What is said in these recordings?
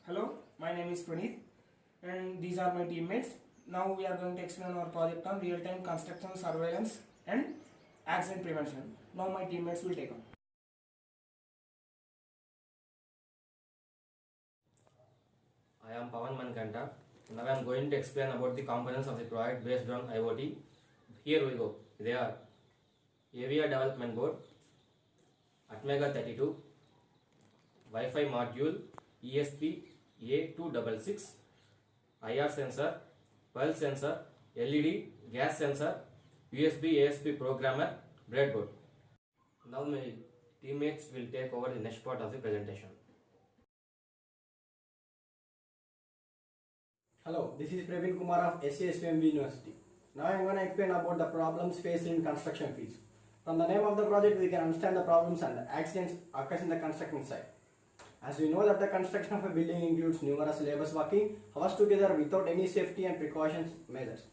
Hello, my name is Praneeth and these are my teammates. Now we are going to explain our project on real-time construction surveillance and accident prevention. Now my teammates will take on. I am Pawan Mankanta. Now I am going to explain about the components of the project based on IoT. Here we go. They are AVR development board, Atmega 32, Wi-Fi module, ESP A266, IR sensor, pulse sensor, LED, gas sensor, USB ASP programmer, breadboard. Now my teammates will take over the next part of the presentation. Hello, this is Praveen Kumar of SCSVMB University. Now I am going to explain about the problems faced in construction fields. From the name of the project, we can understand the problems and accidents occurs in the construction site. As we know that the construction of a building includes numerous laborers working hours together without any safety and precautions measures.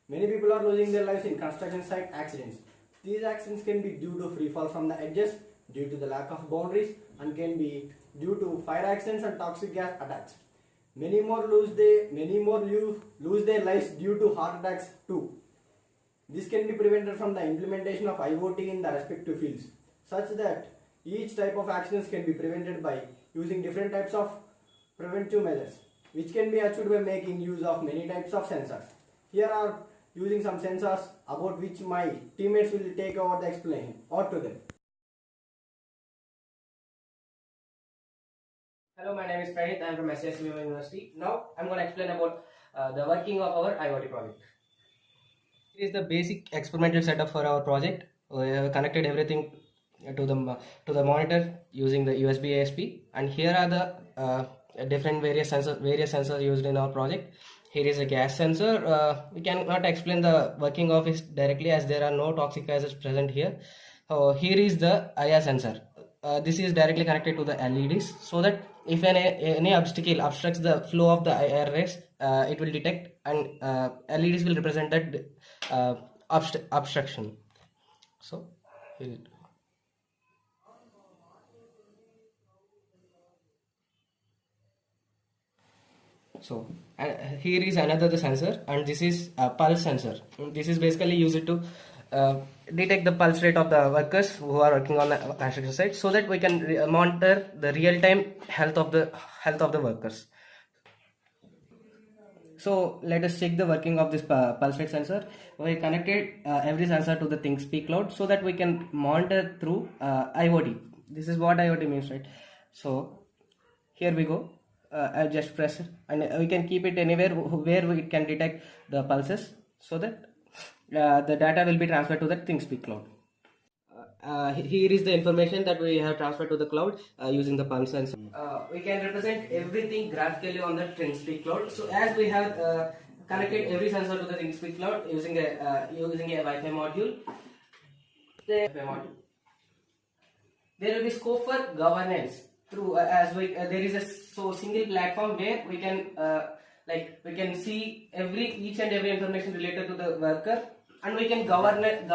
Many people are losing their lives in construction site accidents. These accidents can be due to free fall from the edges, due to the lack of boundaries, and can be due to fire accidents and toxic gas attacks. Many more lose their lives due to heart attacks too. This can be prevented from the implementation of IoT in the respective fields, such that each type of accidents can be prevented by using different types of preventive measures, which can be achieved by making use of many types of sensors. Here are using some sensors about which my teammates will take over the explanation. Or to them. Hello, my name is Praneeth. I am from SCSVMB University. Now I am going to explain about the working of our IoT project. This is the basic experimental setup for our project. We have connected everything to the monitor using the USB ASP, and here are the different various sensors used in our project. Here is a gas sensor. We cannot explain the working of it directly as there are no toxic gases present here. Here is the IR sensor. This is directly connected to the LEDs, so that if any obstacle obstructs the flow of the IR rays, it will detect, and LEDs will represent that obstruction. So here is another sensor, and this is a pulse sensor. This is basically used to detect the pulse rate of the workers who are working on the construction site, so that we can monitor the real-time health of the workers. So let us check the working of this pulse rate sensor. We connected every sensor to the ThinkSpeak cloud, so that we can monitor through IoT. This is what IoT means, right? So here we go. I'll just press it, and we can keep it anywhere where we can detect the pulses, so that the data will be transferred to the ThinkSpeak cloud. Here is the information that we have transferred to the cloud using the pulse sensor. We can represent everything graphically on the ThinkSpeak cloud. So as we have connected every sensor to the ThinkSpeak cloud using a Wi-Fi module, there will be scope for governance through there is a single platform where we can see each and every information related to the worker, and we can govern them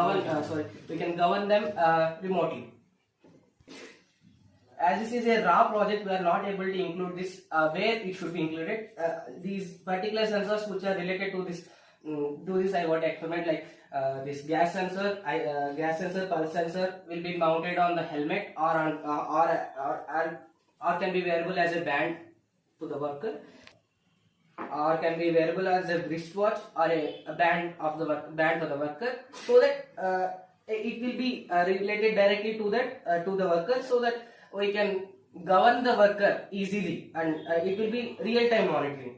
remotely. As this is a raw project, we are not able to include this where it should be included. These particular sensors which are related to this IoT experiment, like this gas sensor, pulse sensor, will be mounted on the helmet or can be wearable as a band to the worker, or can be wearable as a wristwatch or a band for the worker, so that it will be related directly to the worker, so that we can govern the worker easily, and it will be real-time monitoring.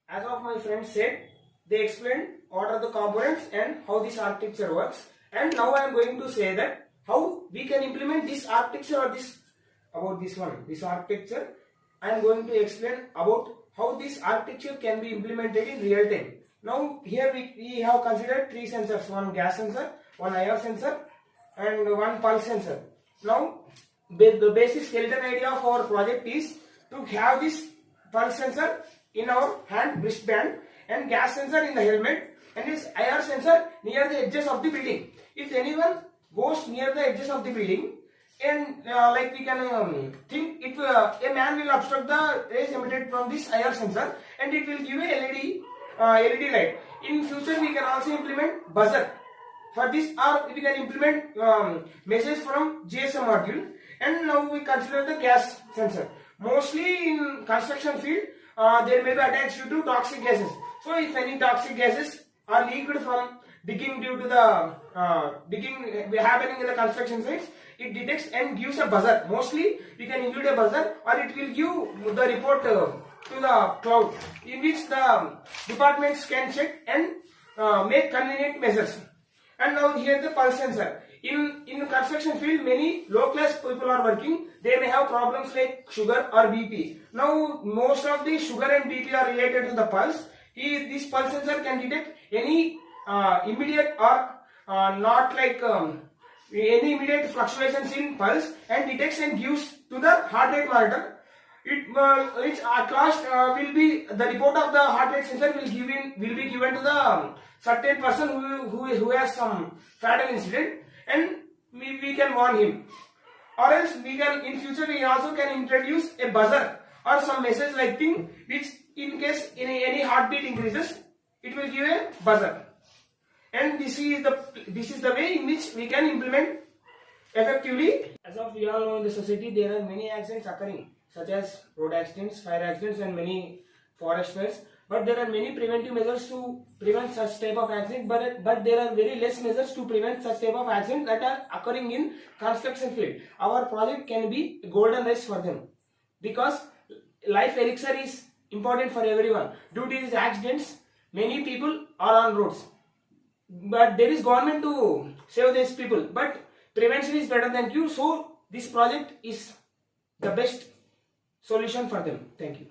As of my friends said, they explained what are the components and how this architecture works. And now I am going to say that how we can implement this architecture or this architecture. I am going to explain about how this architecture can be implemented in real time. Now here we have considered three sensors: one gas sensor, one IR sensor, and one pulse sensor. Now the basic skeleton idea of our project is to have this pulse sensor in our hand wristband, and gas sensor in the helmet, and this IR sensor near the edges of the building. If anyone goes near the edges of the building, and like we can think it a man will obstruct the rays emitted from this IR sensor, and it will give a LED light. In future we can also implement buzzer for this, or we can implement message from GSM module. And now we consider the gas sensor. Mostly in construction field there may be attached to toxic gases. So if any toxic gases are leaked from digging due to the digging happening in the construction sites, it detects and gives a buzzer. Mostly we can include a buzzer, or it will give the report to the cloud, in which the departments can check and make convenient measures. And now here the pulse sensor. In construction field, many low class people are working. They may have problems like sugar or BP. Now most of the sugar and BP are related to the pulse. This pulse sensor can detect any immediate or not like any immediate fluctuations in pulse, and detects and gives to the heart rate monitor. Which at last will be the report of the heart rate sensor will be given to the certain person who has some fatal incident, and we can warn him. Or else we can in future we also can introduce a buzzer or some message like thing, which in case any heartbeat increases, it will give a buzzer. And this is the way in which we can implement effectively. As of we all know, in the society there are many accidents occurring, such as road accidents, fire accidents, and many forest fires. But there are many preventive measures to prevent such type of accident. But there are very less measures to prevent such type of accidents that are occurring in construction field. Our project can be a golden race for them, because life elixir is important for everyone. Due to these accidents, many people are on roads. But there is government to save these people. But prevention is better than cure. So this project is the best solution for them. Thank you.